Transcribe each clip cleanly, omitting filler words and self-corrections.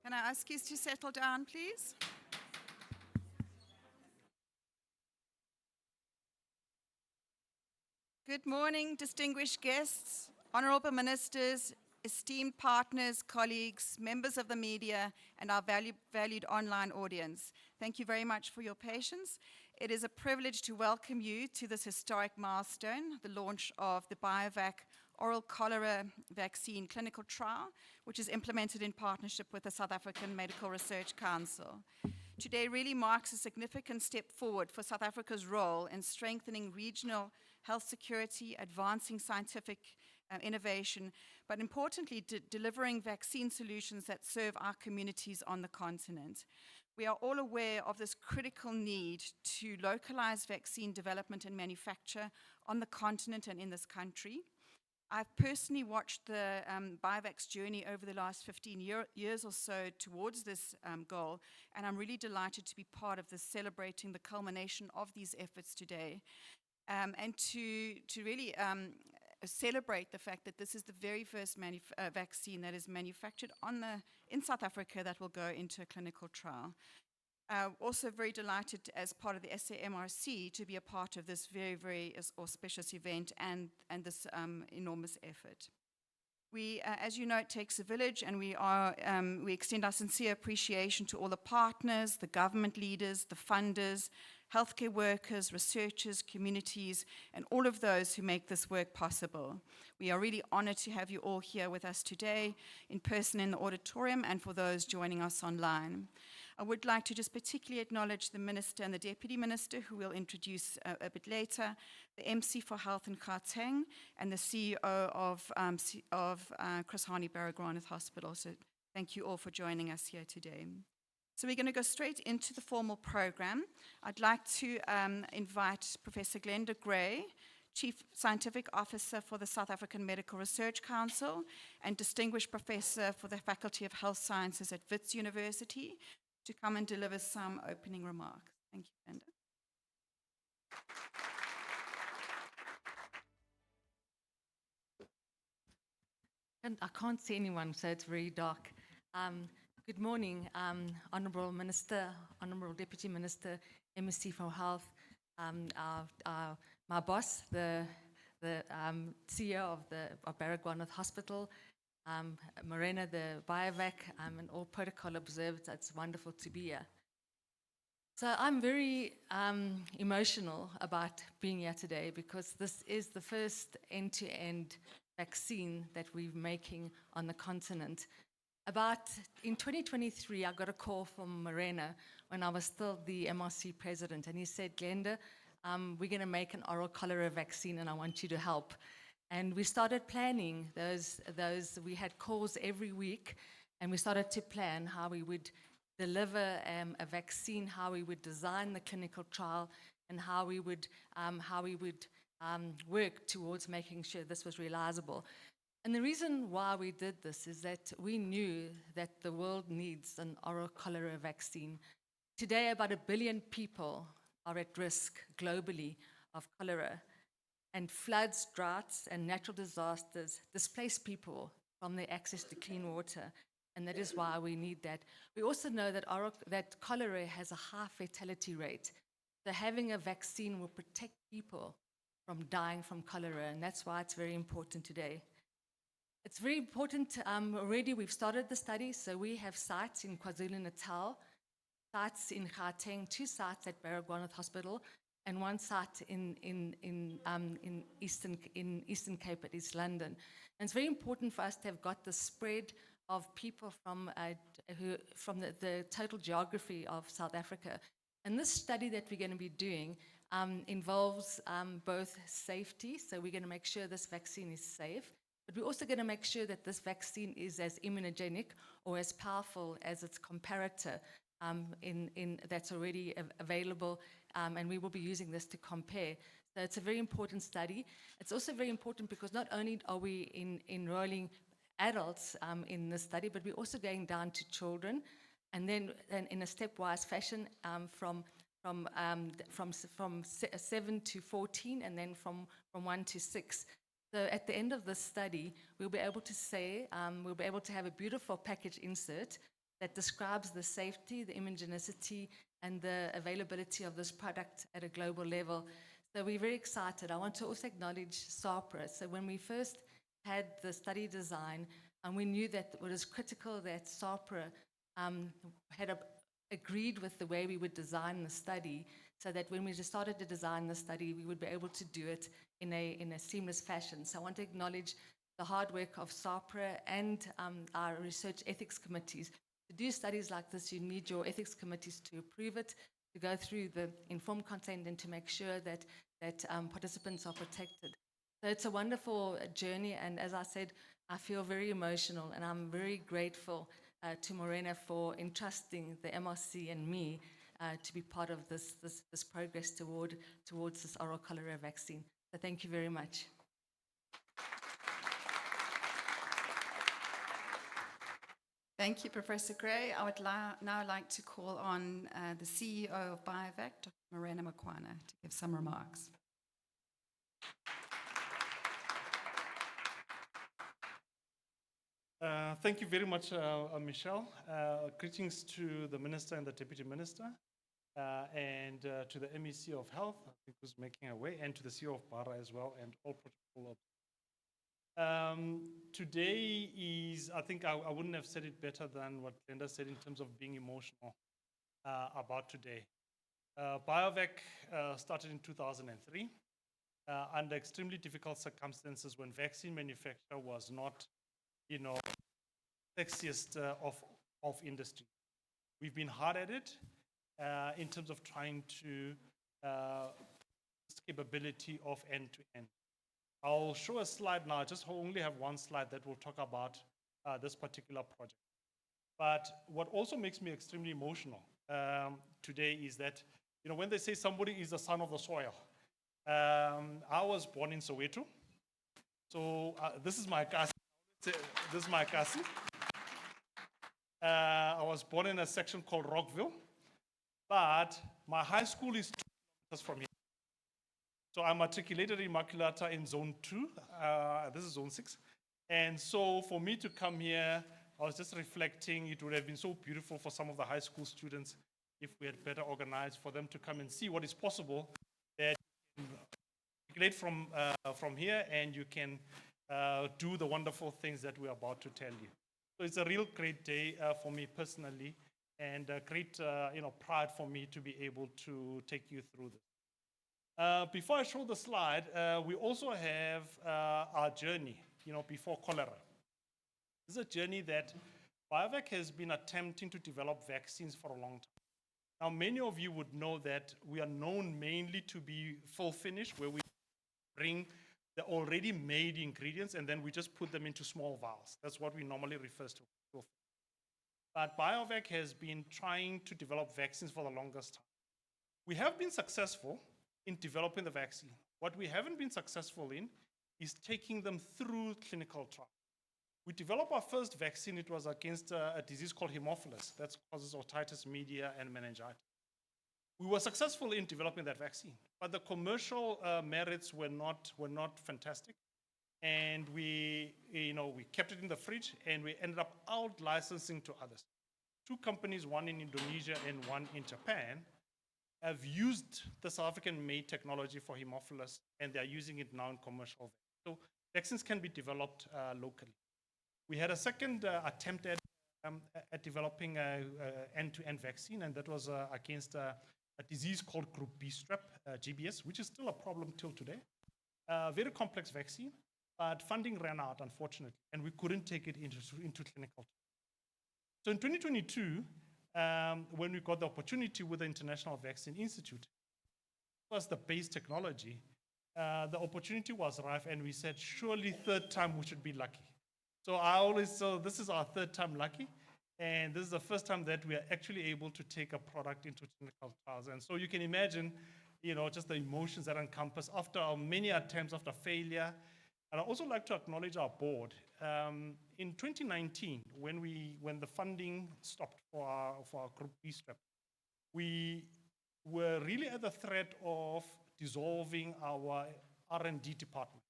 Can I ask you to settle down, please? Good morning, distinguished guests, honorable ministers, esteemed partners, colleagues, members of the media, and our valued online audience. Thank you very much for your patience. It is a privilege to welcome you to this historic milestone, the launch of the Biovac oral cholera vaccine clinical trial, which is implemented in partnership with the South African Medical Research Council. Today really marks a significant step forward for South Africa's role in strengthening regional health security, advancing scientific innovation, but importantly, delivering vaccine solutions that serve our communities on the continent. We are all aware of this critical need to localize vaccine development and manufacture on the continent and in this country. I've personally watched the Biovac's journey over the last 15 years or so towards this goal, and I'm really delighted to be part of this, celebrating the culmination of these efforts today, and to really celebrate the fact that this is the very first vaccine that is manufactured in South Africa that will go into a clinical trial. Also very delighted as part of the Samrc to be a part of this very, very auspicious event and this enormous effort. We, as you know, it takes a village, and we extend our sincere appreciation to all the partners, the government leaders, the funders, healthcare workers, researchers, communities, and all of those who make this work possible. We are really honored to have you all here with us today, in person in the auditorium, and for those joining us online. I would like to just particularly acknowledge the Minister and the Deputy Minister, who we'll introduce a bit later, the MC for Health in Gauteng, and the CEO of Chris Hani Baragwanath Hospital. So thank you all for joining us here today. So we're going to go straight into the formal program. I'd like to invite Professor Glenda Gray, Chief Scientific Officer for the South African Medical Research Council and Distinguished Professor for the Faculty of Health Sciences at Wits University, to come and deliver some opening remarks. Thank you, Glenda. And I can't see anyone, so it's very dark. Good morning, Honourable Minister, Honourable Deputy Minister, MSc for Health, my boss, the CEO of Baragwanath Hospital, Morena, the Biovac, and all protocol observed. It's wonderful to be here. So I'm very emotional about being here today, because this is the first end-to-end vaccine that we're making on the continent. In 2023, I got a call from Morena when I was still the MRC president, and he said, Glenda, we're going to make an oral cholera vaccine, and I want you to help. And we started planning those. We had calls every week, and we started to plan how we would deliver a vaccine, how we would design the clinical trial, and how we would work towards making sure this was realizable. And the reason why we did this is that we knew that the world needs an oral cholera vaccine. Today, about 1 billion people are at risk globally of cholera. And floods, droughts, and natural disasters displace people from their access to clean water. And that is why we need that. We also know that cholera has a high fatality rate. So having a vaccine will protect people from dying from cholera. And that's why it's very important today. It's very important. Already we've started the study. So we have sites in KwaZulu-Natal, sites in Gauteng, 2 sites at Baragwanath Hospital, and 1 site in Eastern Cape at East London. And it's very important for us to have got the spread of people from the total geography of South Africa. And this study that we're going to be doing involves both safety, so we're going to make sure this vaccine is safe, but we're also going to make sure that this vaccine is as immunogenic or as powerful as its comparator that's already available, and we will be using this to compare. So it's a very important study. It's also very important because not only are we enrolling adults in this study, but we're also going down to children, and then in a stepwise fashion from 7 to 14, and then from 1 to 6. So at the end of this study, we'll be able to say, we'll be able to have a beautiful package insert that describes the safety, the immunogenicity, and the availability of this product at a global level. So we're very excited. I want to also acknowledge Samrc. So when we first had the study design, and we knew that it was critical that Samrc had agreed with the way we would design the study, so that when we just started to design the study, we would be able to do it in a seamless fashion. So I want to acknowledge the hard work of SAPRA and our research ethics committees. To do studies like this, you need your ethics committees to approve it, to go through the informed consent, and to make sure that participants are protected. So it's a wonderful journey, and as I said, I feel very emotional, and I'm very grateful to Morena for entrusting the MRC and me to be part of this progress towards this oral cholera vaccine. So thank you very much. Thank you, Professor Gray. I would now like to call on the CEO of Biovac, Dr. Morena Makwana, to give some remarks. Thank you very much, Michelle. Greetings to the Minister and the Deputy Minister, and to the MEC of Health, I think who's making our way, and to the CEO of BARA as well, and all protocol. Today is, I think I wouldn't have said it better than what Glenda said in terms of being emotional about today. Biovac started in 2003 under extremely difficult circumstances when vaccine manufacture was not, sexiest of industry. We've been hard at it in terms of trying to this capability of end-to-end. I'll show a slide now. I just only have one slide that will talk about this particular project. But what also makes me extremely emotional today is that, when they say somebody is the son of the soil, I was born in Soweto. So this is my cousin. This is my cousin. I was born in a section called Rockville, but my high school is 2 kilometers from here. So I matriculated Immaculata in Zone 2. This is Zone 6. And so for me to come here, I was just reflecting, it would have been so beautiful for some of the high school students if we had better organized for them to come and see what is possible, that you can matriculate from here and you can do the wonderful things that we're about to tell you. So it's a real great day for me personally, and a great pride for me to be able to take you through this. Before I show the slide, we also have our journey, before cholera. This is a journey that Biovac has been attempting to develop vaccines for a long time. Now, many of you would know that we are known mainly to be full finish, where we bring the already made ingredients and then we just put them into small vials. That's what we normally refer to. But Biovac has been trying to develop vaccines for the longest time. We have been successful in developing the vaccine. What we haven't been successful in is taking them through clinical trials. We developed our first vaccine. It was against a disease called Haemophilus that causes otitis media and meningitis. We were successful in developing that vaccine, but the commercial merits were not fantastic, and we kept it in the fridge, and we ended up out licensing to others. 2 companies, one in Indonesia and one in Japan, have used the South African-made technology for Haemophilus, and they are using it now in commercial. So vaccines can be developed locally. We had a second attempt at developing an end-to-end vaccine, and that was against a disease called Group B strep, GBS, which is still a problem till today. Very complex vaccine, but funding ran out, unfortunately, and we couldn't take it into clinical. So in 2022, when we got the opportunity with the International Vaccine Institute, it was the base technology, the opportunity was rife, and we said, surely third time we should be lucky. So this is our third time lucky, and this is the first time that we are actually able to take a product into clinical trials. And so you can imagine, just the emotions that encompass after many attempts, after failure. And I'd also like to acknowledge our board. In 2019, when the funding stopped for our Group B strep, we were really at the threat of dissolving our R&D department.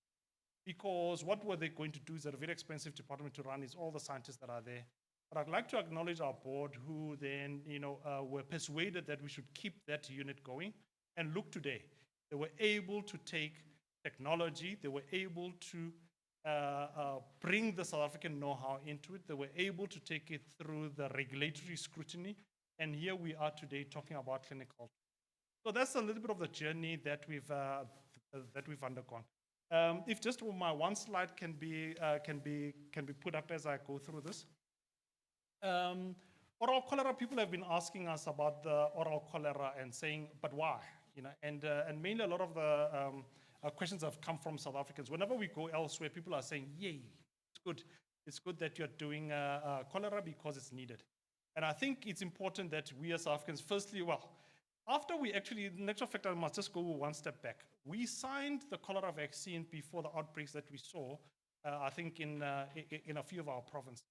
Because what were they going to do is a very expensive department to run, is all the scientists that are there. But I'd like to acknowledge our board who then, were persuaded that we should keep that unit going. And look today, they were able to take technology, they were able to bring the South African know-how into it, they were able to take it through the regulatory scrutiny, and here we are today talking about clinical. So that's a little bit of the journey that we've undergone. If just my one slide can be put up as I go through this. Oral cholera, people have been asking us about the oral cholera and saying, but why? And mainly a lot of the questions have come from South Africans. Whenever we go elsewhere, people are saying, yay, it's good. It's good that you're doing cholera because it's needed. And I think it's important that we as South Africans, firstly, after we actually, in actual fact, I must just go one step back. We signed the cholera vaccine before the outbreaks that we saw, I think in a few of our provinces.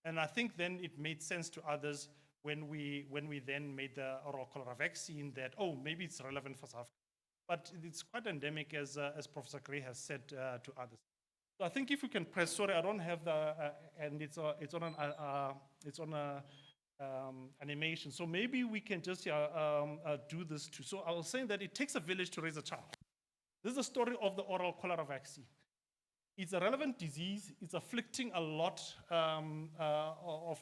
And I think then it made sense to others when we then made the oral cholera vaccine that, maybe it's relevant for South Africa. But it's quite endemic, as Professor Gray has said to others. So I think if we can press, sorry, I don't have the, and it's on a animation. So maybe we can just do this too. So I was saying that it takes a village to raise a child. This is the story of the oral cholera vaccine. It's a relevant disease. It's afflicting a lot of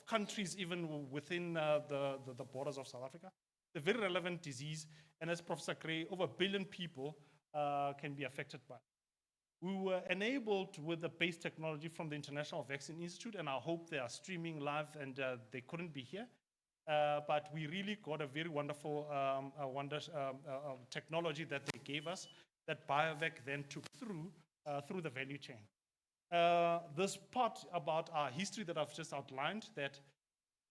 countries, even within the borders of South Africa. It's a very relevant disease, and as Professor Gray, over 1 billion people can be affected by it. We were enabled with the base technology from the International Vaccine Institute, and I hope they are streaming live and they couldn't be here. But we really got a very wonderful technology that they gave us that Biovac then took through the value chain. This part about our history that I've just outlined, that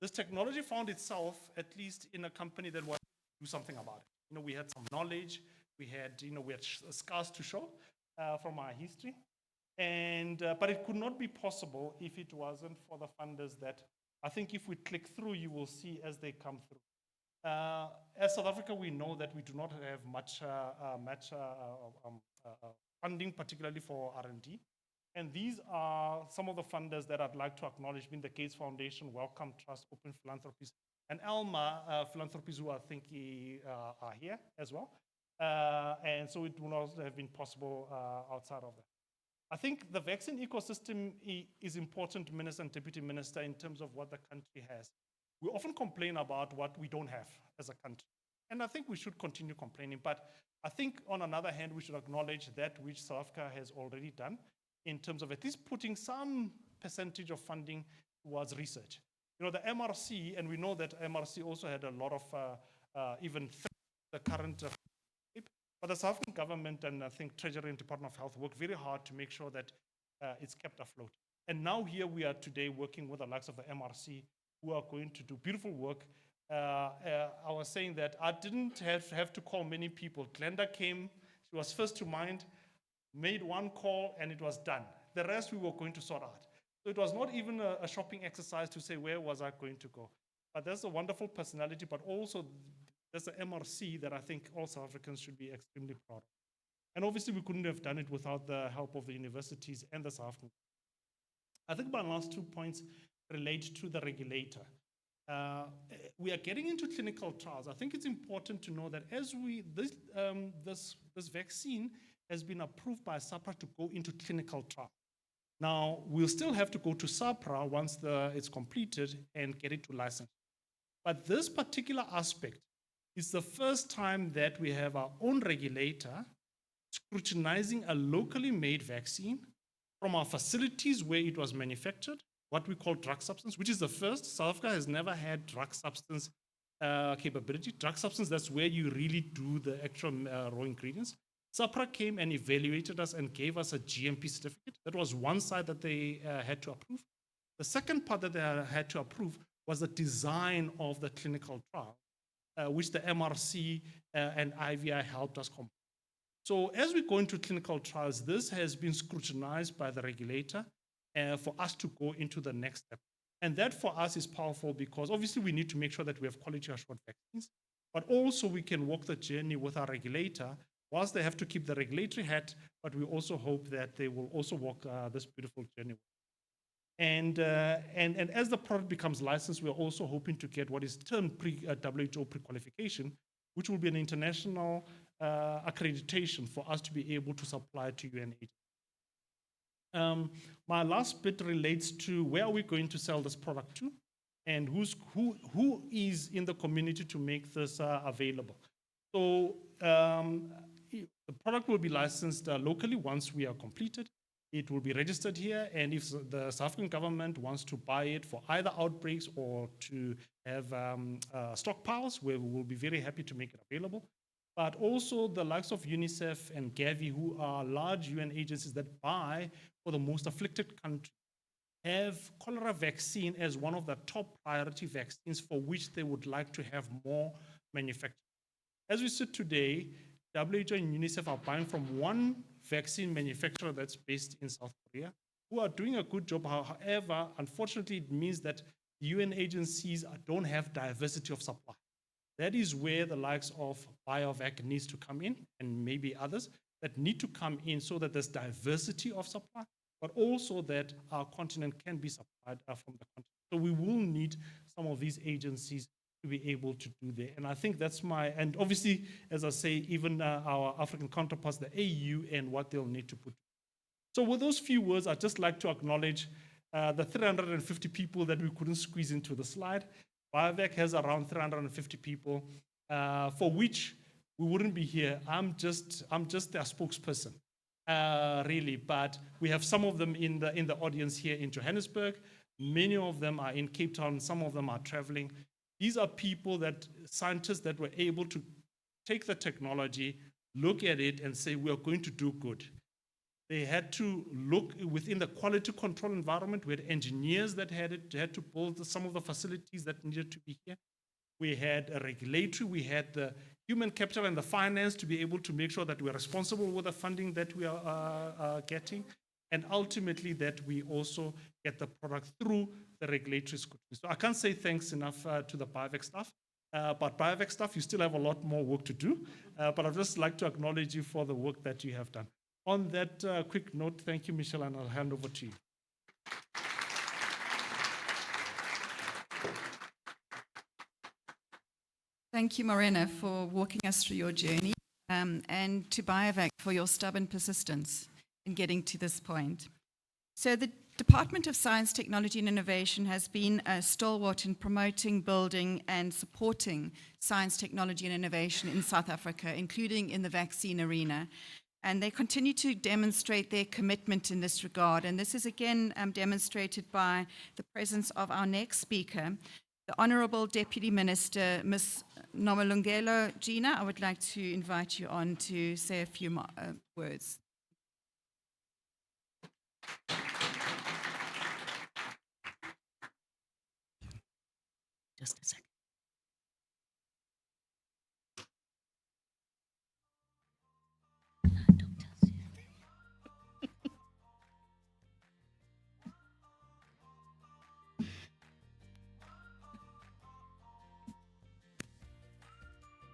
this technology found itself at least in a company that wanted to do something about it. We had some knowledge, we had scars to show from our history, but it could not be possible if it wasn't for the funders that I think if we click through, you will see as they come through. As South Africa, we know that we do not have much funding, particularly for R&D. And these are some of the funders that I'd like to acknowledge, being the Gates Foundation, Wellcome Trust, Open Philanthropies, and Alma Philanthropies, who I think are here as well. And so it would not have been possible outside of that. I think the vaccine ecosystem is important, Minister and Deputy Minister, in terms of what the country has. We often complain about what we don't have as a country. And I think we should continue complaining. But I think on another hand, we should acknowledge that which South Africa has already done in terms of at least putting some percentage of funding towards research. The MRC, and we know that MRC also had a lot of even the current, but the South African government and I think Treasury and Department of Health work very hard to make sure that it's kept afloat. And now here we are today working with the likes of the MRC, who are going to do beautiful work. I was saying that I didn't have to call many people. Glenda came, she was first to mind, made one call, and it was done. The rest we were going to sort out. So it was not even a shopping exercise to say, where was I going to go? But that's a wonderful personality, but also there's an MRC that I think all South Africans should be extremely proud of. And obviously we couldn't have done it without the help of the universities and the South African. I think my last 2 points relate to the regulator. We are getting into clinical trials. I think it's important to know that as this vaccine has been approved by SAPRA to go into clinical trial. Now, we'll still have to go to SAPRA once it's completed and get it to license. But this particular aspect is the first time that we have our own regulator scrutinizing a locally made vaccine from our facilities where it was manufactured, what we call drug substance, which is the first. South Africa has never had drug substance capability. Drug substance, that's where you really do the actual raw ingredients. SAPRA came and evaluated us and gave us a GMP certificate. That was one side that they had to approve. The second part that they had to approve was the design of the clinical trial, which the MRC and IVI helped us complete. So as we go into clinical trials, this has been scrutinized by the regulator for us to go into the next step. And that for us is powerful because obviously we need to make sure that we have quality assured vaccines, but also we can walk the journey with our regulator whilst they have to keep the regulatory hat, but we also hope that they will also walk this beautiful journey. And as the product becomes licensed, we're also hoping to get what is termed WHO pre-qualification, which will be an international accreditation for us to be able to supply to UN agencies. My last bit relates to where are we going to sell this product to, and who is in the community to make this available. So the product will be licensed locally once we are completed. It will be registered here, and if the South African government wants to buy it for either outbreaks or to have stockpiles, we will be very happy to make it available. But also the likes of UNICEF and Gavi, who are large UN agencies that buy for the most afflicted countries, have cholera vaccine as one of the top priority vaccines for which they would like to have more manufactured. As we sit today, WHO and UNICEF are buying from one vaccine manufacturer that's based in South Korea, who are doing a good job. However, unfortunately, it means that UN agencies don't have diversity of supply. That is where the likes of Biovac needs to come in, and maybe others that need to come in so that there's diversity of supply, but also that our continent can be supplied from the continent. So we will need some of these agencies to be able to do that. And I think that's and obviously, as I say, even our African counterparts, the AU, and what they'll need to put. So with those few words, I'd just like to acknowledge the 350 people that we couldn't squeeze into the slide. Biovac has around 350 people, for which we wouldn't be here. I'm just their spokesperson, really. But we have some of them in the audience here in Johannesburg. Many of them are in Cape Town. Some of them are traveling. These are people scientists that were able to take the technology, look at it, and say, we are going to do good. They had to look within the quality control environment. We had engineers that had to build some of the facilities that needed to be here. We had a regulatory, we had the human capital and the finance to be able to make sure that we're responsible with the funding that we are getting, and ultimately that we also get the product through the regulatory scrutiny. So I can't say thanks enough to the Biovac staff. But Biovac staff, you still have a lot more work to do. But I'd just like to acknowledge you for the work that you have done. On that quick note, thank you, Michelle, and I'll hand over to you. Thank you, Morena, for walking us through your journey, and to Biovac for your stubborn persistence in getting to this point. So the Department of Science, Technology and Innovation has been a stalwart in promoting, building and supporting science, technology and innovation in South Africa, including in the vaccine arena. And they continue to demonstrate their commitment in this regard. And this is again demonstrated by the presence of our next speaker, the Honourable Deputy Minister, Ms. Nomalungelo Gina. I would like to invite you on to say a few words. Just a second.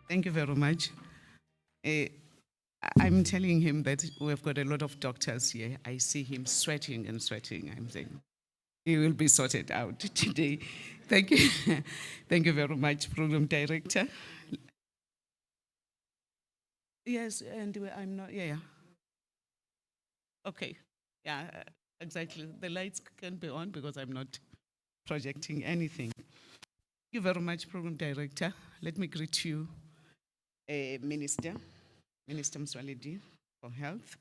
Thank you very much. I'm telling him that we've got a lot of doctors here. I see him sweating and sweating. I'm saying he will be sorted out today. Thank you. Thank you very much, Program Director. Yes, and I'm not, yeah. Okay, yeah, exactly. The lights can be on because I'm not projecting anything. Thank you very much, Program Director. Let me greet you, Minister Mswaledi for Health,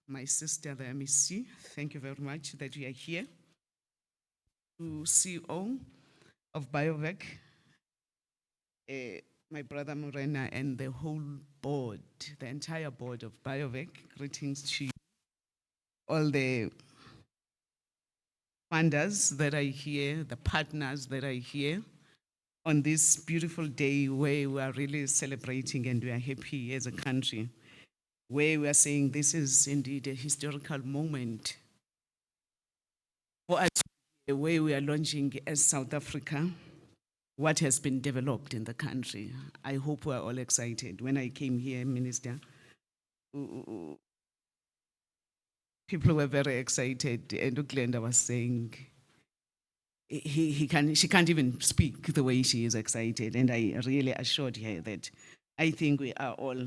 my sister, the MEC. Thank you very much that you are here. To CEO of Biovac, my brother Morena, and the whole board, the entire board of Biovac. Greetings to you. All the funders that are here, the partners that are here on this beautiful day where we are really celebrating and we are happy as a country, where we are saying this is indeed a historical moment for us, where we are launching as South Africa what has been developed in the country. I hope we're all excited. When I came here, Minister, people were very excited, and Glenda was saying she can't even speak the way she is excited. And I really assured her that I think we are all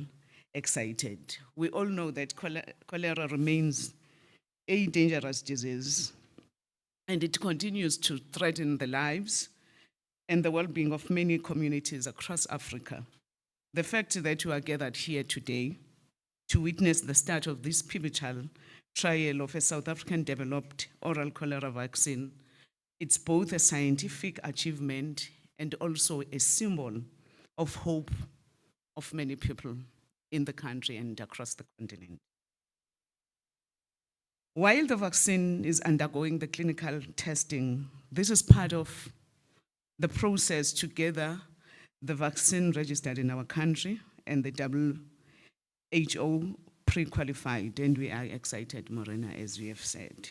excited. We all know that cholera remains a dangerous disease, and it continues to threaten the lives and the well-being of many communities across Africa. The fact that you are gathered here today to witness the start of this pivotal trial of a South African-developed oral cholera vaccine, it's both a scientific achievement and also a symbol of hope of many people in the country and across the continent. While the vaccine is undergoing the clinical testing, this is part of the process to gather the vaccine registered in our country and the WHO pre-qualified, and we are excited, Morena, as we have said.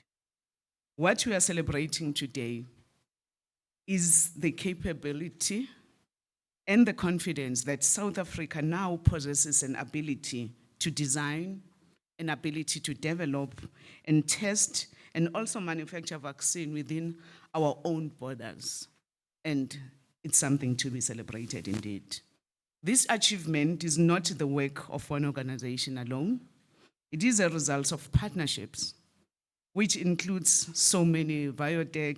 What we are celebrating today is the capability and the confidence that South Africa now possesses an ability to design, an ability to develop and test and also manufacture vaccine within our own borders. And it's something to be celebrated indeed. This achievement is not the work of one organization alone. It is a result of partnerships, which includes so many Biovac,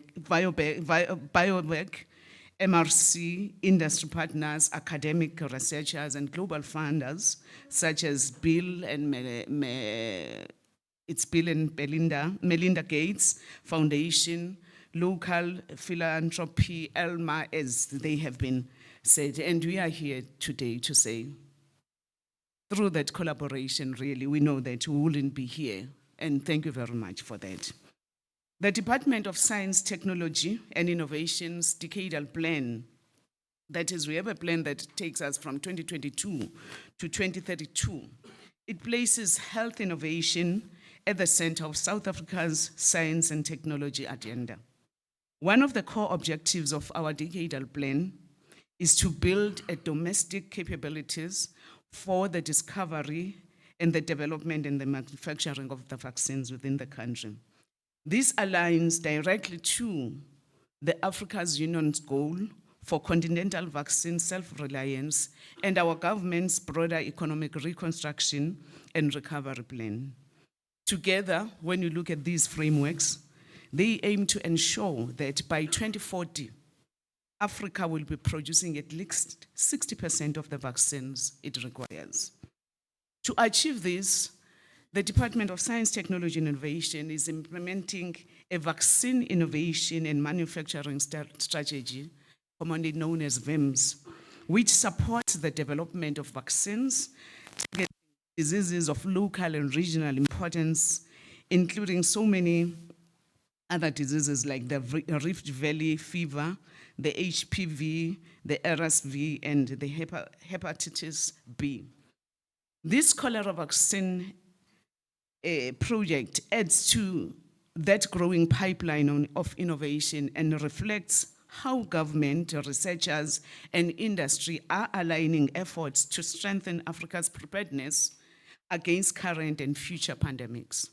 MRC, industry partners, academic researchers, and global funders, such as Bill and Melinda Gates Foundation, local philanthropy, ELMA, as they have been said. And we are here today to say, through that collaboration, really, we know that we wouldn't be here. And thank you very much for that. The Department of Science, Technology, and Innovation's decadal plan, that is, we have a plan that takes us from 2022 to 2032. It places health innovation at the center of South Africa's science and technology agenda. One of the core objectives of our decadal plan is to build a domestic capabilities for the discovery and the development and the manufacturing of the vaccines within the country. This aligns directly to the Africa's Union's goal for continental vaccine self-reliance and our government's broader economic reconstruction and recovery plan. Together, when you look at these frameworks, they aim to ensure that by 2040, Africa will be producing at least 60% of the vaccines it requires. To achieve this, the Department of Science, Technology and Innovation is implementing a vaccine innovation and manufacturing strategy, commonly known as VIMS, which supports the development of vaccines targeting diseases of local and regional importance, including so many other diseases like the Rift Valley fever, the HPV, the RSV, and the hepatitis B. This cholera vaccine project adds to that growing pipeline of innovation and reflects how government, researchers, and industry are aligning efforts to strengthen Africa's preparedness against current and future pandemics.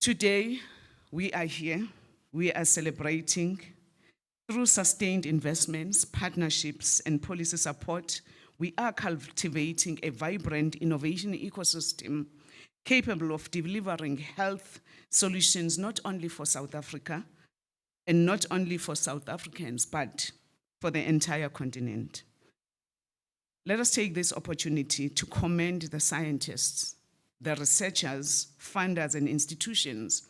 Today, we are here, we are celebrating through sustained investments, partnerships, and policy support. We are cultivating a vibrant innovation ecosystem capable of delivering health solutions not only for South Africa and not only for South Africans, but for the entire continent. Let us take this opportunity to commend the scientists, the researchers, funders, and institutions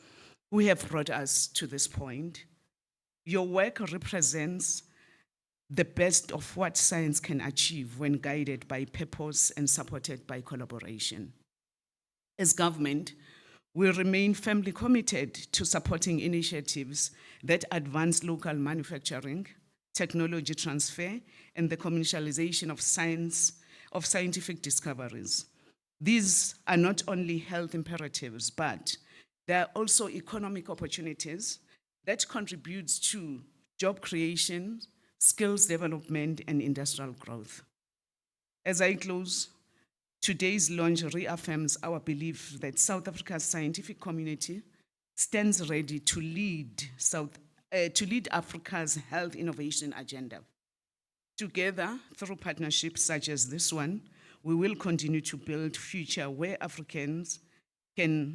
who have brought us to this point. Your work represents the best of what science can achieve when guided by purpose and supported by collaboration. As government, we remain firmly committed to supporting initiatives that advance local manufacturing, technology transfer, and the commercialization of scientific discoveries. These are not only health imperatives, but they are also economic opportunities that contribute to job creation, skills development, and industrial growth. As I close, Today's launch reaffirms our belief that South Africa's scientific community stands ready to lead Africa's health innovation agenda. Together, through partnerships such as this one, we will continue to build future where Africans have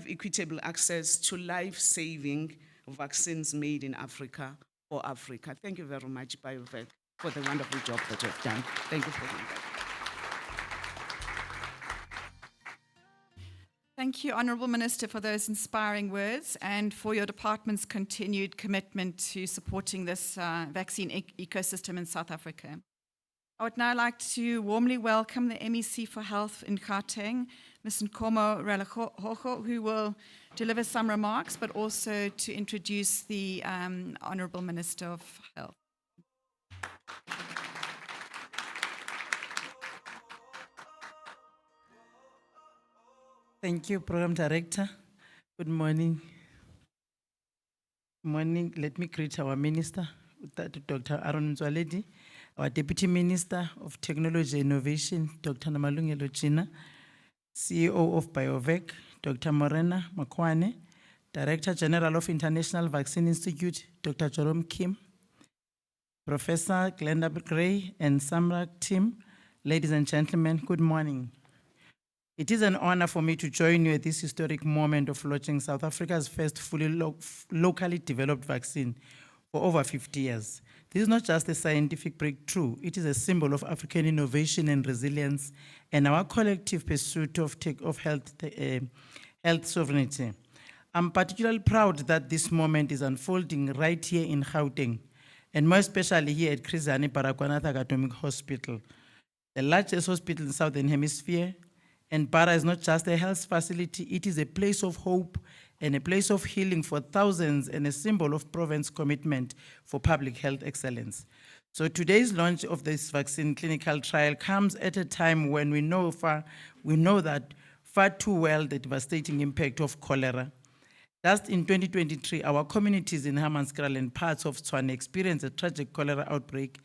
equitable access to life-saving vaccines made in Africa for Africa. Thank you very much, Biovac, for the wonderful job that you've done. Thank you for doing that. Thank you, Honourable Minister, for those inspiring words and for your department's continued commitment to supporting this vaccine ecosystem in South Africa. I would now like to warmly welcome the MEC for Health in Gauteng, Ms. Nkomo Relehogo, who will deliver some remarks, but also to introduce the Honourable Minister of Health. Thank you, Program Director. Good morning. Morning. Let me greet our Minister, Dr. Aaron Mzwaledi, our Deputy Minister of Technology and Innovation, Dr. Namalungelo China, CEO of Biovac, Dr. Morena Makwane, Director General of International Vaccine Institute, Dr. Jerome Kim, Professor Glenda Gray, and Samrc team. Ladies and gentlemen, good morning. It is an honor for me to join you at this historic moment of launching South Africa's first fully locally developed vaccine for over 50 years. This is not just a scientific breakthrough, it is a symbol of African innovation and resilience and our collective pursuit of health sovereignty. I'm particularly proud that this moment is unfolding right here in Gauteng, and more especially here at Chris Hani Baragwanath Academic Hospital, the largest hospital in the Southern Hemisphere. And Bara is not just a health facility, it is a place of hope and a place of healing for thousands and a symbol of Province's commitment for public health excellence. So today's launch of this vaccine clinical trial comes at a time when we know that far too well the devastating impact of cholera. Just in 2023, our communities in Hammanskraal and parts of Tshwane experienced a tragic cholera outbreak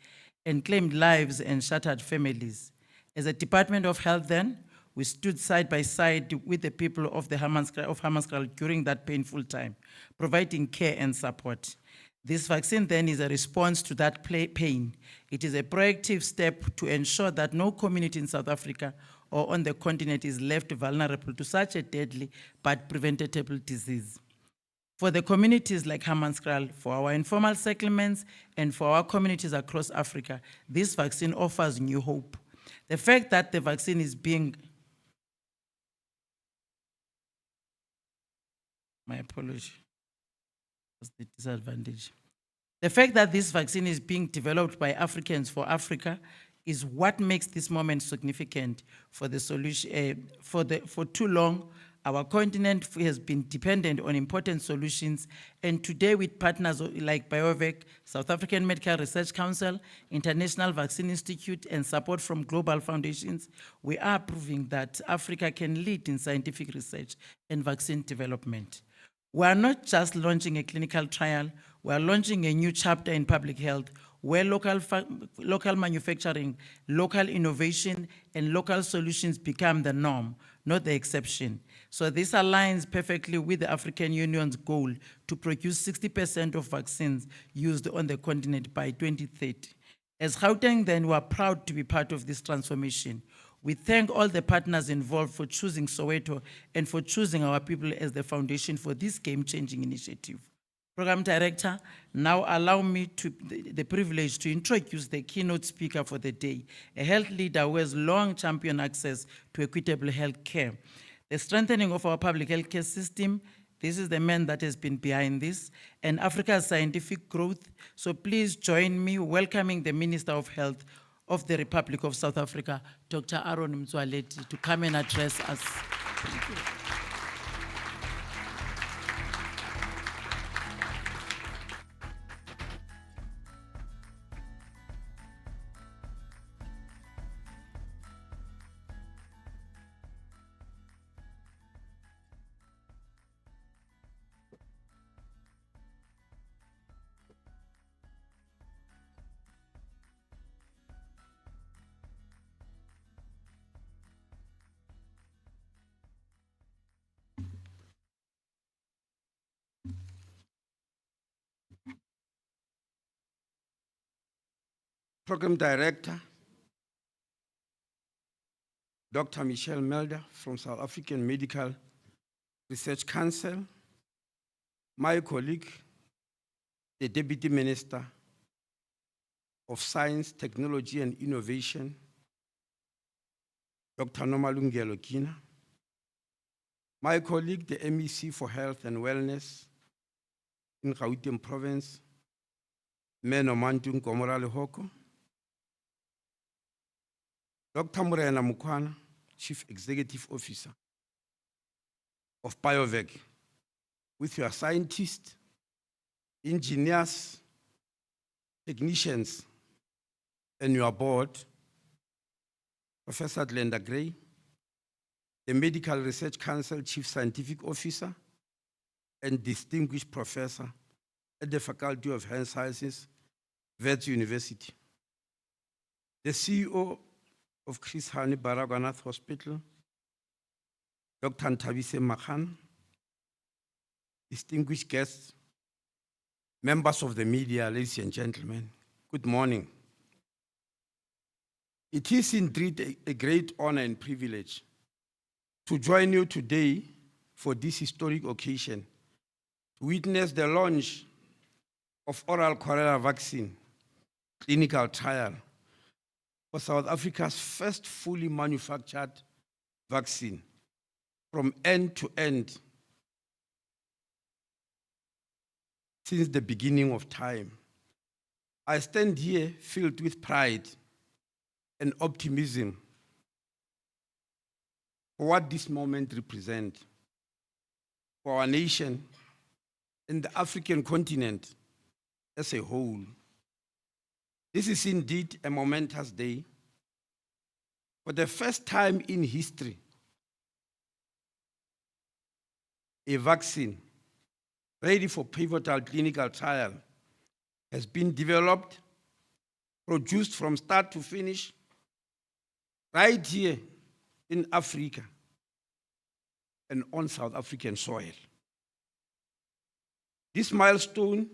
and claimed lives and shattered families. As a Department of Health then, we stood side by side with the people of Hammanskraal during that painful time, providing care and support. This vaccine then is a response to that pain. It is a proactive step to ensure that no community in South Africa or on the continent is left vulnerable to such a deadly but preventable disease. For the communities like Hammanskraal, for our informal settlements, and for our communities across Africa, this vaccine offers new hope. The fact that the vaccine is being My apology. That's the disadvantage. The fact that this vaccine is being developed by Africans for Africa is what makes this moment significant for the solution. For too long, our continent has been dependent on important solutions, and today with partners like Biovac, South African Medical Research Council, International Vaccine Institute, and support from global foundations, we are proving that Africa can lead in scientific research and vaccine development. We are not just launching a clinical trial, we are launching a new chapter in public health where local manufacturing, local innovation, and local solutions become the norm, not the exception. So this aligns perfectly with the African Union's goal to produce 60% of vaccines used on the continent by 2030. As Gauteng then, we are proud to be part of this transformation. We thank all the partners involved for choosing Soweto and for choosing our people as the foundation for this game-changing initiative. Program Director, now allow me the privilege to introduce the keynote speaker for the day, a health leader who has long championed access to equitable health care. The strengthening of our public health care system, this is the man that has been behind this, and Africa's scientific growth. So please join me welcoming the Minister of Health of the Republic of South Africa, Dr. Aaron Mzwaledi, to come and address us. Thank you. Program Director, Dr. Michelle Melder from South African Medical Research Council, my colleague, the Deputy Minister of Science, Technology and Innovation, Dr. Nomalungelo Kina, my colleague, the MEC for Health and Wellness in Gauteng Province, Meno Mantung Komorale Hoko, Dr. Morena Mukwana, Chief Executive Officer of Biovac, with your scientists, engineers, technicians, and your board, Professor Glenda Gray, the Medical Research Council Chief Scientific Officer and Distinguished Professor at the Faculty of Health Sciences, Wits University, the CEO of Chris Hani Baragwanath Hospital, Dr. Ntabise Makhan, distinguished guests, members of the media, ladies and gentlemen, good morning. It is indeed a great honor and privilege to join you today for this historic occasion, to witness the launch of oral cholera vaccine clinical trial for South Africa's first fully manufactured vaccine from end to end since the beginning of time. I stand here filled with pride and optimism for what this moment represents for our nation and the African continent as a whole. This is indeed a momentous day. For the first time in history, a vaccine ready for pivotal clinical trial has been developed, produced from start to finish, right here in Africa and on South African soil. This milestone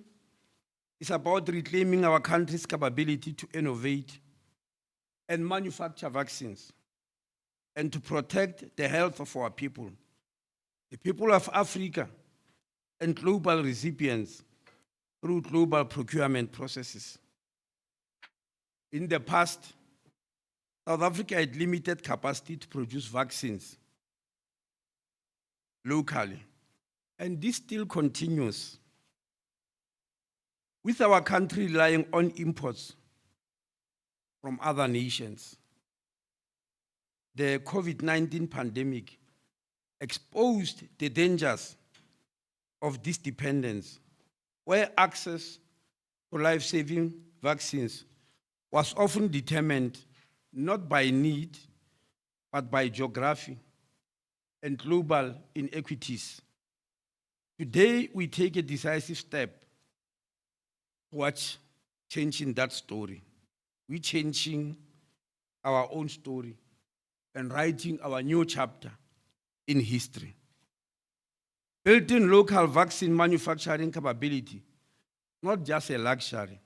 is about reclaiming our country's capability to innovate and manufacture vaccines and to protect the health of our people, the people of Africa, and global recipients through global procurement processes. In the past, South Africa had limited capacity to produce vaccines locally, and this still continues. With our country relying on imports from other nations, the COVID-19 pandemic exposed the dangers of this dependence, where access to life-saving vaccines was often determined not by need, but by geography and global inequities. Today, we take a decisive step towards changing that story. We're changing our own story and writing our new chapter in history. Building local vaccine manufacturing capability, not just a luxury,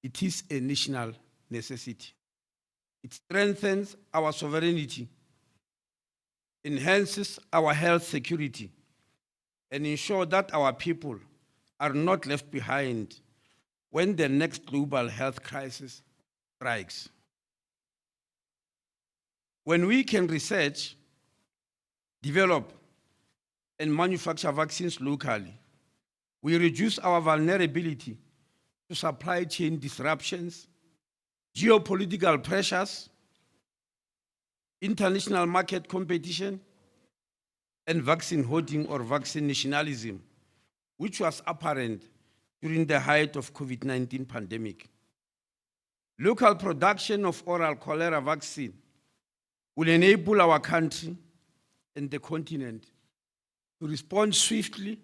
it is a national necessity. It strengthens our sovereignty, enhances our health security, and ensures that our people are not left behind when the next global health crisis strikes. When we can research, develop, and manufacture vaccines locally, we reduce our vulnerability to supply chain disruptions, geopolitical pressures, international market competition, and vaccine hoarding or vaccine nationalism, which was apparent during the height of COVID-19 pandemic. Local production of oral cholera vaccine will enable our country and the continent to respond swiftly,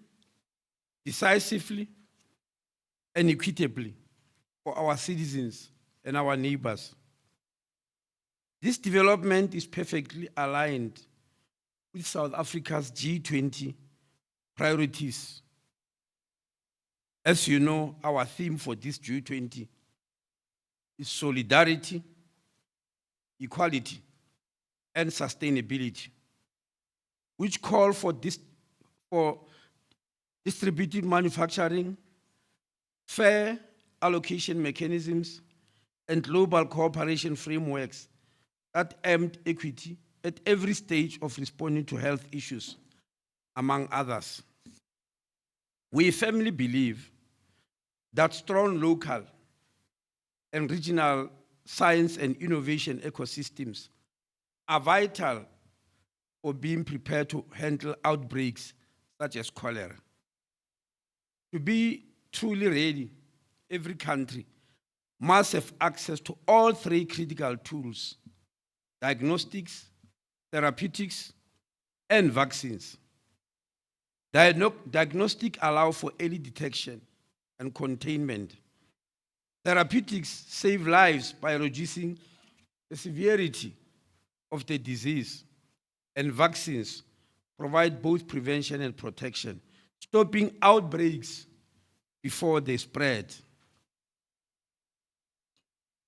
decisively, and equitably for our citizens and our neighbors. This development is perfectly aligned with South Africa's G20 priorities. As you know, our theme for this G20 is solidarity, equality, and sustainability, which call for distributed manufacturing, fair allocation mechanisms, and global cooperation frameworks that aimed equity at every stage of responding to health issues, among others. We firmly believe that strong local and regional science and innovation ecosystems are vital for being prepared to handle outbreaks such as cholera. To be truly ready, every country must have access to all three critical tools: diagnostics, therapeutics, and vaccines. Diagnostic allow for early detection and containment. Therapeutics save lives by reducing the severity of the disease. And vaccines provide both prevention and protection, stopping outbreaks before they spread.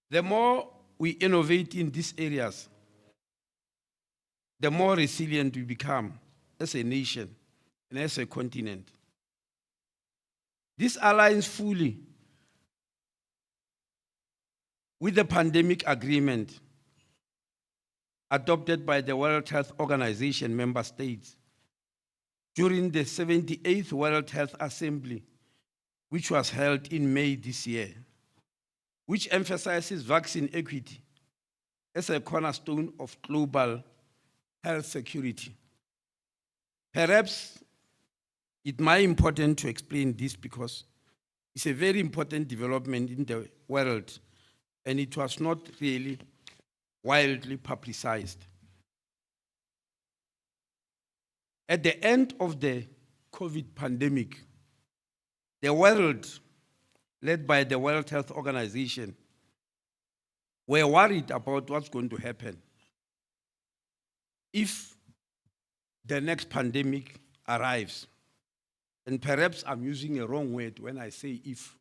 The more we innovate in these areas, the more resilient we become as a nation and as a continent. This aligns fully with the pandemic agreement adopted by the World Health Organization member states during the 78th World Health Assembly, which was held in May this year, which emphasizes vaccine equity as a cornerstone of global health security. Perhaps it might be important to explain this because it's a very important development in the world and it was not really widely publicized. At the end of the COVID pandemic, the world, led by the World Health Organization, were worried about what's going to happen if the next pandemic arrives. And perhaps I'm using a wrong word when I say if.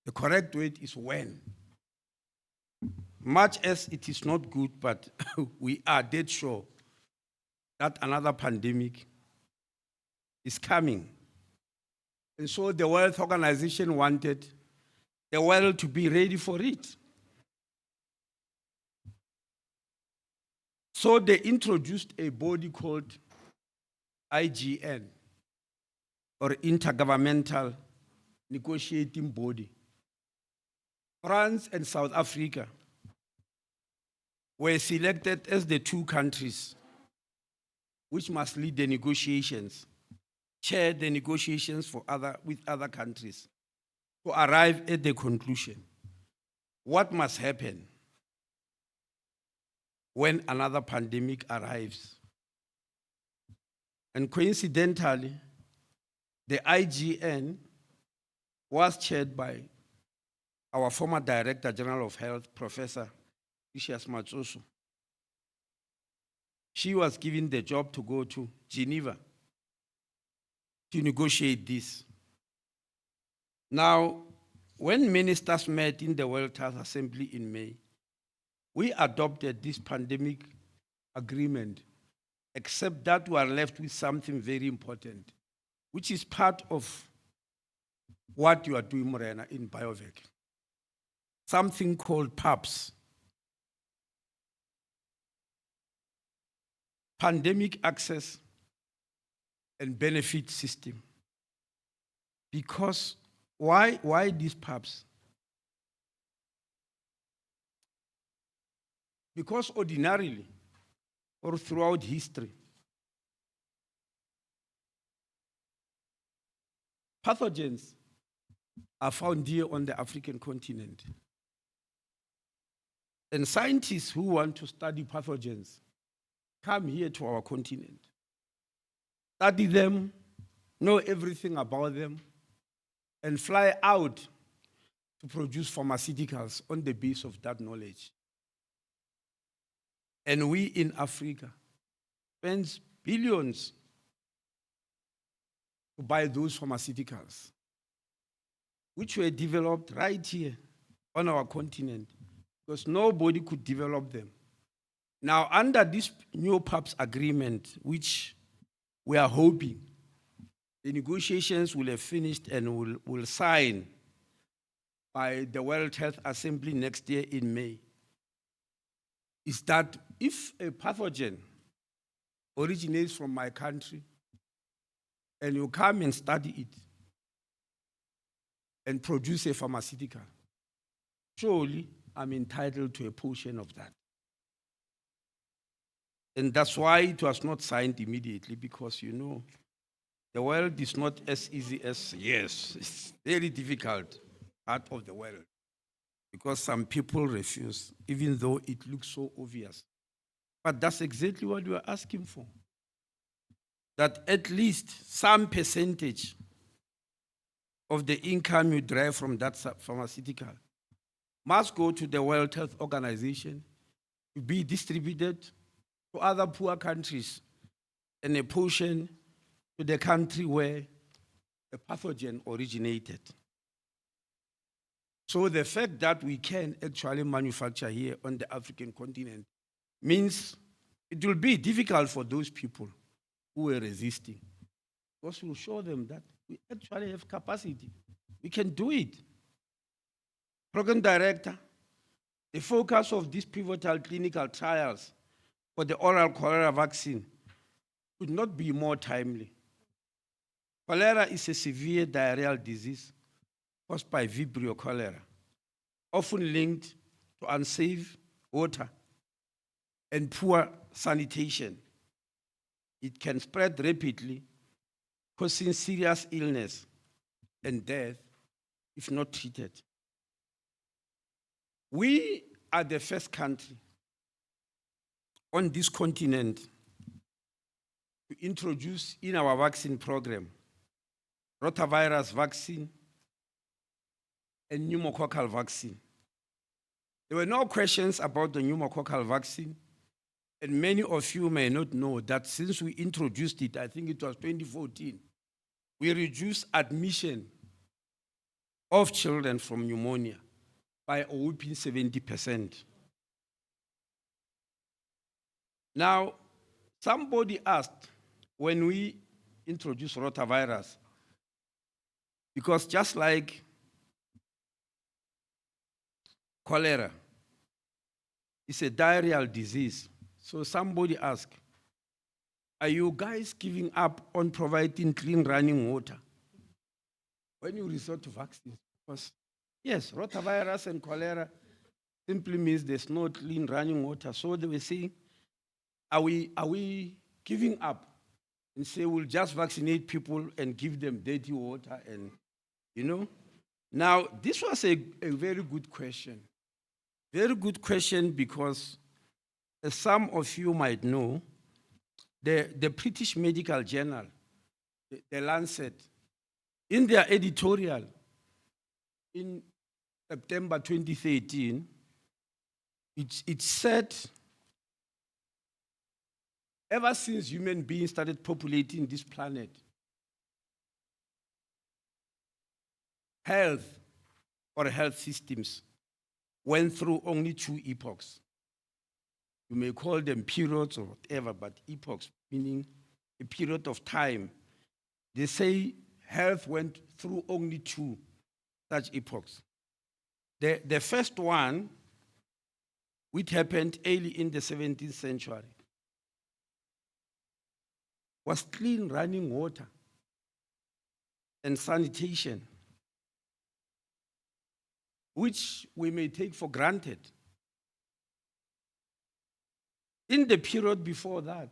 The correct word is when. Much as it is not good, but we are dead sure that another pandemic is coming. And so the World Organization wanted the world to be ready for it. So they introduced a body called IGN, or Intergovernmental Negotiating Body. France and South Africa were selected as the two countries which must lead the negotiations, chair the negotiations with other countries to arrive at the conclusion. What must happen when another pandemic arrives? And coincidentally, the IGN was chaired by our former Director General of Health, Professor Matsoso. She was given the job to go to Geneva to negotiate this. Now, when ministers met in the World Health Assembly in May, we adopted this pandemic agreement, except that we are left with something very important, which is part of what you are doing, Morena, in Biovac. Something called PAPS. Pandemic Access and Benefit System. Because why these PAPS? Because ordinarily, or throughout history, pathogens are found here on the African continent. And scientists who want to study pathogens come here to our continent, study them, know everything about them, and fly out to produce pharmaceuticals on the basis of that knowledge. And we in Africa spend billions to buy those pharmaceuticals, which were developed right here on our continent because nobody could develop them. Now, under this new PAPS agreement, which we are hoping the negotiations will have finished and will sign by the World Health Assembly next year in May, is that if a pathogen originates from my country and you come and study it and produce a pharmaceutical, surely I'm entitled to a portion of that. And that's why it was not signed immediately, because the world is not as easy as, yes, it's very difficult part of the world, because some people refuse, even though it looks so obvious. But that's exactly what we are asking for. That at least some percentage of the income you derive from that pharmaceutical must go to the World Health Organization to be distributed to other poor countries and a portion to the country where the pathogen originated. So the fact that we can actually manufacture here on the African continent means it will be difficult for those people who are resisting, because we'll show them that we actually have capacity. We can do it. Program Director, the focus of these pivotal clinical trials for the oral cholera vaccine could not be more timely. Cholera is a severe diarrheal disease caused by Vibrio cholera, often linked to unsafe water and poor sanitation. It can spread rapidly, causing serious illness and death if not treated. We are the first country on this continent to introduce in our vaccine program rotavirus vaccine and pneumococcal vaccine. There were no questions about the pneumococcal vaccine, and many of you may not know that since we introduced it, I think it was 2014, we reduced admission of children from pneumonia by a whopping 70%. Now, somebody asked when we introduced rotavirus, because just like cholera, it's a diarrheal disease. So somebody asked, are you guys giving up on providing clean running water when you resort to vaccines? Because yes, rotavirus and cholera simply means there's no clean running water. So they were saying, are we giving up and say we'll just vaccinate people and give them dirty water? And now this was a very good question. Very good question, because as some of you might know, the British Medical Journal, the Lancet, in their editorial in September 2013, it said, ever since human beings started populating this planet, health systems went through only two epochs. You may call them periods or whatever, but epochs, meaning a period of time. They say health went through only two such epochs. The first one, which happened early in the 17th century, was clean running water and sanitation, which we may take for granted. In the period before that,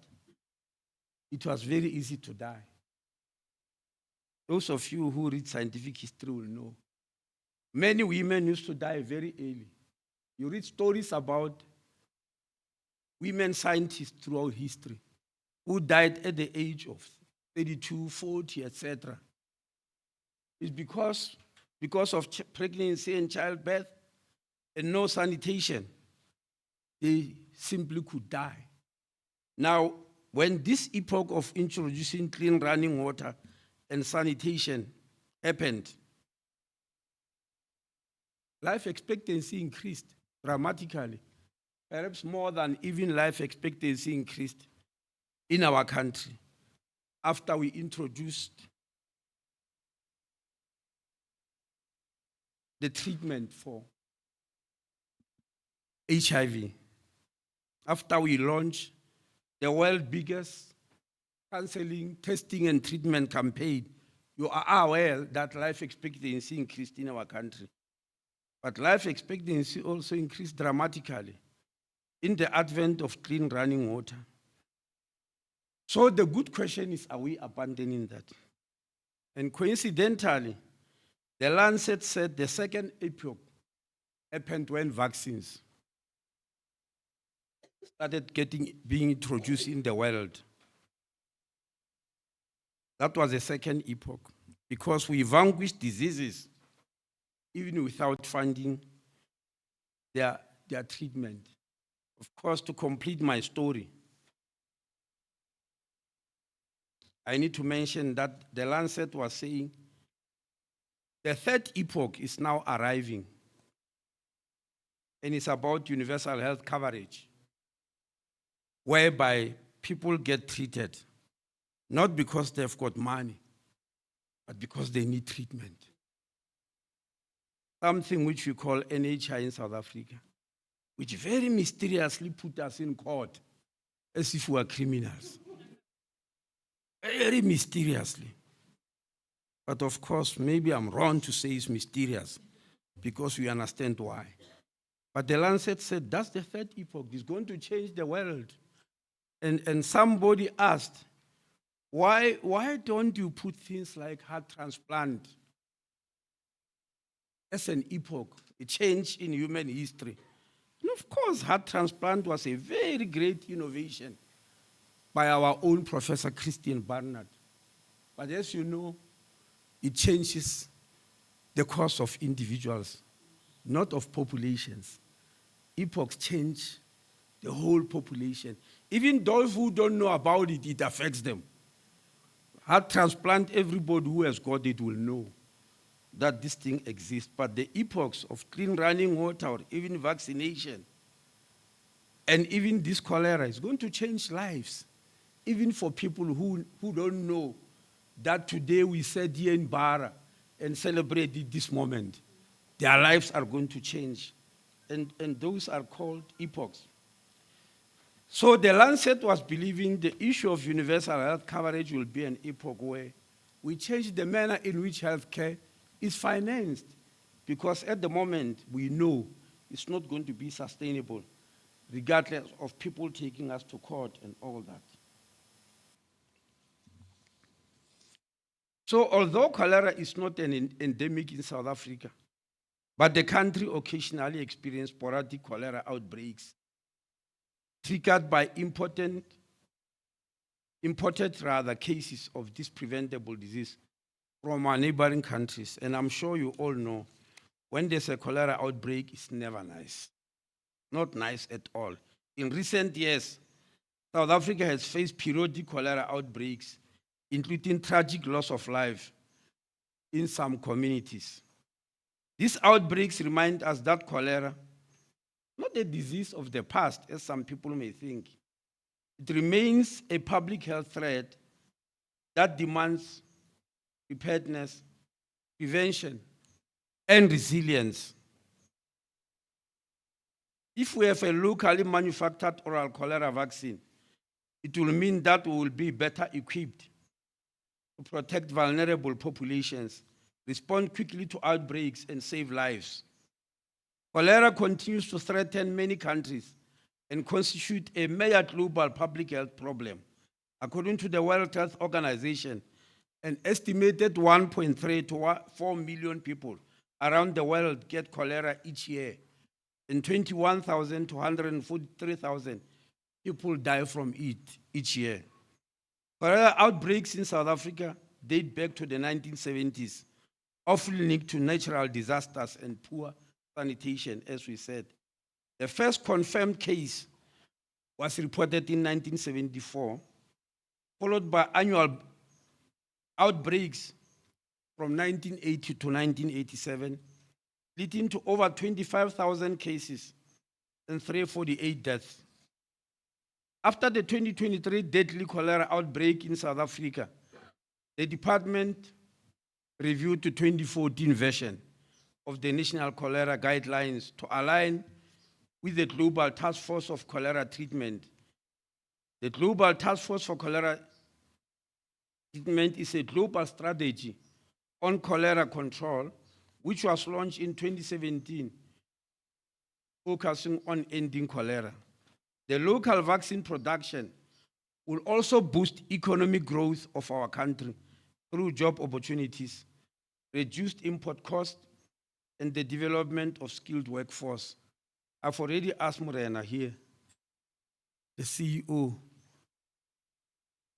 it was very easy to die. Those of you who read scientific history will know. Many women used to die very early. You read stories about women scientists throughout history who died at the age of 32, 40, etc. It's because of pregnancy and childbirth and no sanitation. They simply could die. Now, when this epoch of introducing clean running water and sanitation happened, life expectancy increased dramatically, perhaps more than even life expectancy increased in our country after we introduced the treatment for HIV. After we launched the world's biggest counseling, testing, and treatment campaign, you are aware that life expectancy increased in our country. But life expectancy also increased dramatically in the advent of clean running water. So the good question is, are we abandoning that? And coincidentally, the Lancet said the second epoch happened when vaccines started being introduced in the world. That was the second epoch, because we vanquished diseases even without funding their treatment. Of course, to complete my story, I need to mention that the Lancet was saying the third epoch is now arriving, and it's about universal health coverage, whereby people get treated, not because they've got money, but because they need treatment. Something which we call NHI in South Africa, which very mysteriously put us in court as if we were criminals. Very mysteriously. But of course, maybe I'm wrong to say it's mysterious, because we understand why. But the Lancet said that's the third epoch. It's going to change the world. And somebody asked, why don't you put things like heart transplant as an epoch, a change in human history? And of course, heart transplant was a very great innovation by our own Professor Christian Barnard. But as you know, it changes the course of individuals, not of populations. Epochs change the whole population. Even those who don't know about it, it affects them. Heart transplant, everybody who has got it will know that this thing exists. But the epochs of clean running water, or even vaccination, and even this cholera is going to change lives, even for people who don't know that today we sat here in Bara and celebrated this moment. Their lives are going to change. And those are called epochs. So the Lancet was believing the issue of universal health coverage will be an epoch where we change the manner in which healthcare is financed. Because at the moment, we know it's not going to be sustainable, regardless of people taking us to court and all that. So although cholera is not an endemic in South Africa, but the country occasionally experiences sporadic cholera outbreaks triggered by imported cases of this preventable disease from our neighboring countries. And I'm sure you all know, when there's a cholera outbreak, it's never nice. Not nice at all. In recent years, South Africa has faced periodic cholera outbreaks, including tragic loss of life in some communities. These outbreaks remind us that cholera, not a disease of the past, as some people may think. It remains a public health threat that demands preparedness, prevention, and resilience. If we have a locally manufactured oral cholera vaccine, it will mean that we will be better equipped to protect vulnerable populations, respond quickly to outbreaks, and save lives. Cholera continues to threaten many countries and constitute a major global public health problem. According to the World Health Organization, an estimated 1.3 to 4 million people around the world get cholera each year, and 21,000 to 143,000 people die from it each year. Cholera outbreaks in South Africa date back to the 1970s, often linked to natural disasters and poor sanitation, as we said. The first confirmed case was reported in 1974, followed by annual outbreaks from 1980 to 1987, leading to over 25,000 cases and 348 deaths. After the 2023 deadly cholera outbreak in South Africa, the department reviewed the 2014 version of the National Cholera Guidelines to align with the Global Task Force of Cholera Treatment. The Global Task Force for Cholera Treatment is a global strategy on cholera control, which was launched in 2017, focusing on ending cholera. The local vaccine production will also boost economic growth of our country through job opportunities, reduced import costs, and the development of skilled workforce. I've already asked Morena here, the CEO,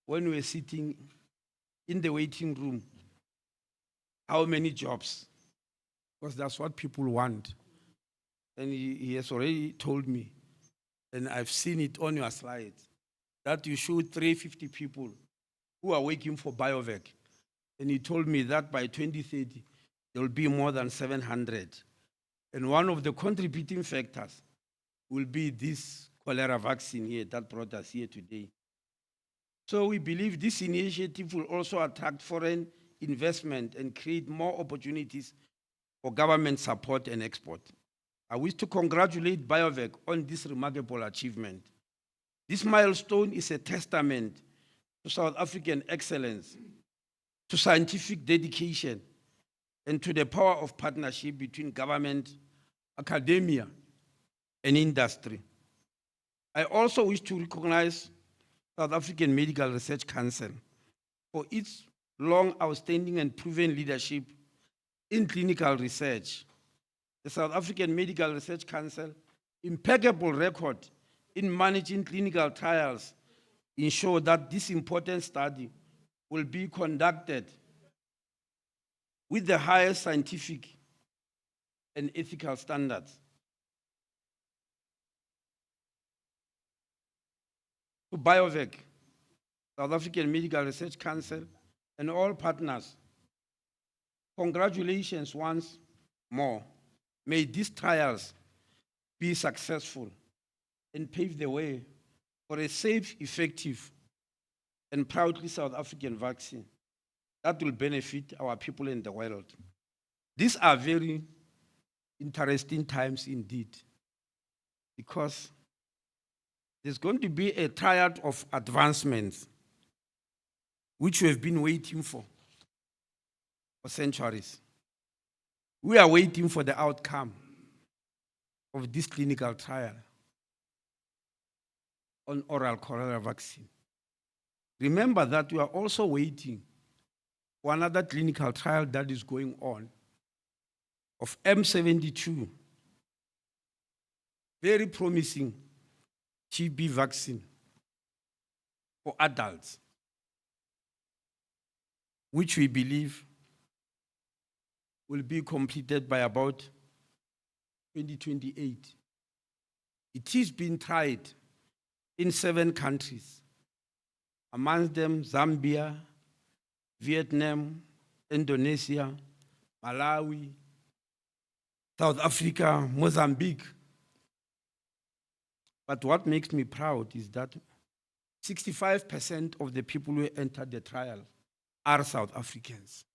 when we were sitting in the waiting room, how many jobs? Because that's what people want. And he has already told me, and I've seen it on your slides, that you showed 350 people who are working for Biovac. And he told me that by 2030, there will be more than 700. And one of the contributing factors will be this cholera vaccine here that brought us here today. So we believe this initiative will also attract foreign investment and create more opportunities for government support and export. I wish to congratulate Biovac on this remarkable achievement. This milestone is a testament to South African excellence, to scientific dedication, and to the power of partnership between government, academia, and industry. I also wish to recognize South African Medical Research Council for its long outstanding and proven leadership in clinical research. The South African Medical Research Council impeccable record in managing clinical trials ensure that this important study will be conducted with the highest scientific and ethical standards. To Biovac, South African Medical Research Council, and all partners, congratulations once more. May these trials be successful and pave the way for a safe, effective, and proudly South African vaccine that will benefit our people in the world. These are very interesting times indeed, because there's going to be a triad of advancements which we have been waiting for centuries. We are waiting for the outcome of this clinical trial on oral cholera vaccine. Remember that we are also waiting for another clinical trial that is going on of M72, very promising TB vaccine for adults, which we believe will be completed by about 2028. It is being tried in 7 countries, amongst them Zambia, Vietnam, Indonesia, Malawi, South Africa, Mozambique. But what makes me proud is that 65% of the people who entered the trial are South Africans.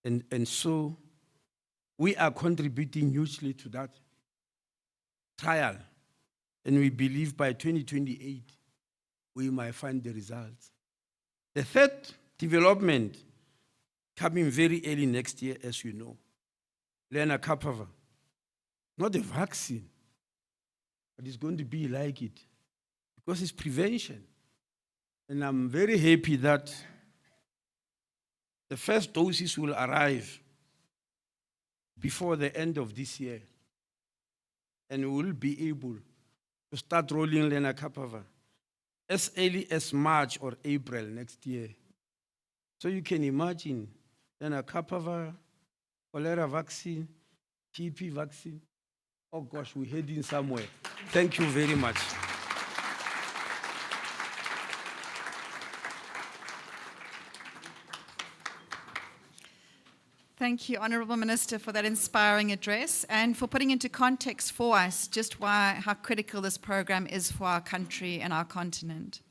And so we are contributing hugely to that trial. And we believe by 2028, we might find the results. The third development coming very early next year, as you know, lenacapavir, not a vaccine, but it's going to be like it because it's prevention. And I'm very happy that the first doses will arrive before the end of this year. And we will be able to start rolling lenacapavir as early as March or April next year. So you can imagine lenacapavir, cholera vaccine, TB vaccine. Oh gosh, we're heading somewhere. Thank you very much. Thank you, Honourable Minister, for that inspiring address and for putting into context for us just how critical this program is for our country and our continent.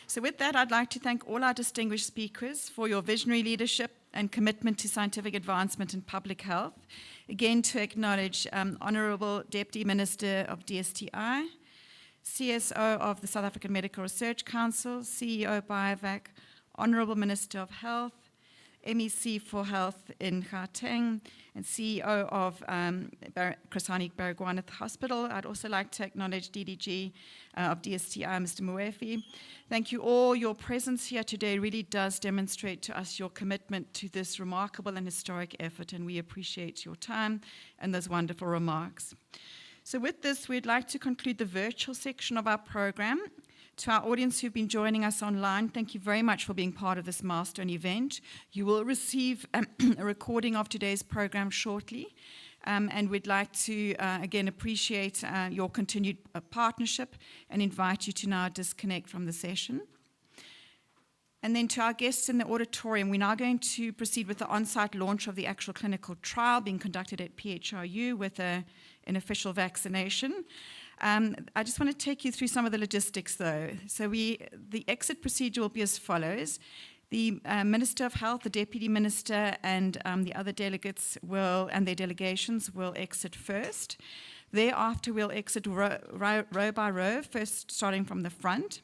So with that, I'd like to thank all our distinguished speakers for your visionary leadership and commitment to scientific advancement in public health. Again, to acknowledge Honourable Deputy Minister of DSTI, CSO of the South African Medical Research Council, CEO Biovac, Honourable Minister of Health, MEC for Health in Gauteng, and CEO of Chris Hani Baragwanath Hospital. I'd also like to acknowledge DDG of DSTI, Mr. Muefi. Thank you all. Your presence here today really does demonstrate to us your commitment to this remarkable and historic effort, and we appreciate your time and those wonderful remarks. So with this, we'd like to conclude the virtual section of our program. To our audience who've been joining us online, thank you very much for being part of this milestone event. You will receive a recording of today's program shortly, and we'd like to, again, appreciate your continued partnership and invite you to now disconnect from the session. And then to our guests in the auditorium, we're now going to proceed with the on-site launch of the actual clinical trial being conducted at PHRU with an official vaccination. I just want to take you through some of the logistics, though. So the exit procedure will be as follows. The Minister of Health, the Deputy Minister, and the other delegates and their delegations will exit first. Thereafter, we'll exit row by row, first starting from the front.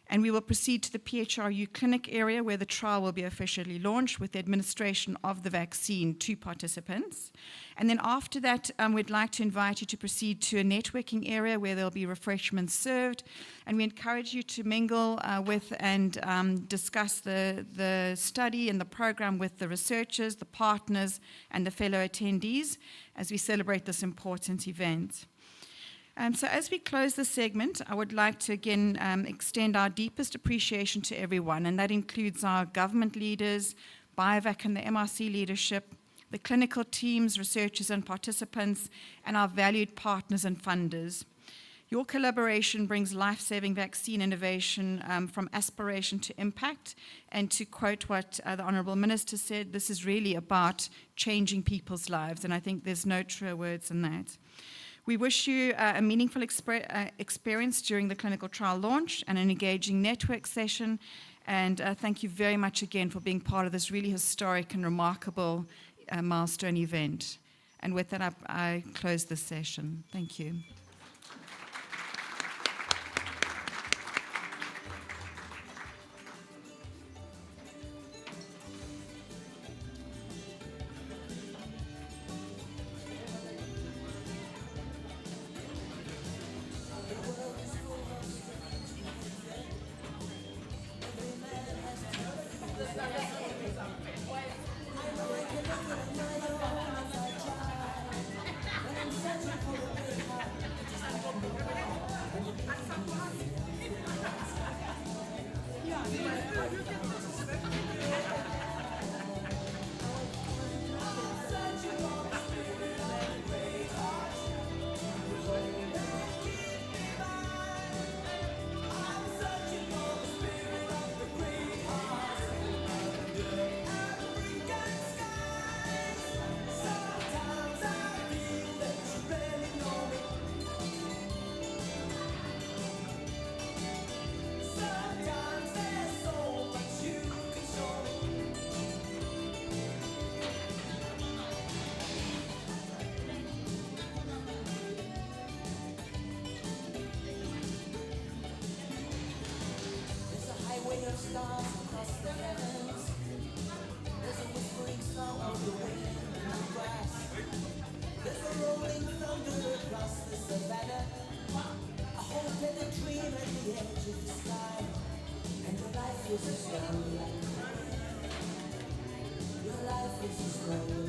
And we will proceed to the PHRU clinic area where the trial will be officially launched with the administration of the vaccine to participants. And then after that, we'd like to invite you to proceed to a networking area where there'll be refreshments served. And we encourage you to mingle with and discuss the study and the program with the researchers, the partners, and the fellow attendees as we celebrate this important event. So as we close this segment, I would like to again extend our deepest appreciation to everyone, and that includes our government leaders, Biovac and the MRC leadership, the clinical teams, researchers and participants, and our valued partners and funders. Your collaboration brings life-saving vaccine innovation from aspiration to impact, and to quote what the Honourable Minister said, this is really about changing people's lives, and I think there's no truer words than that. We wish you a meaningful experience during the clinical trial launch and an engaging network session. And thank you very much again for being part of this really historic and remarkable milestone event. And with that, I close this session. Thank you. Your life is a story.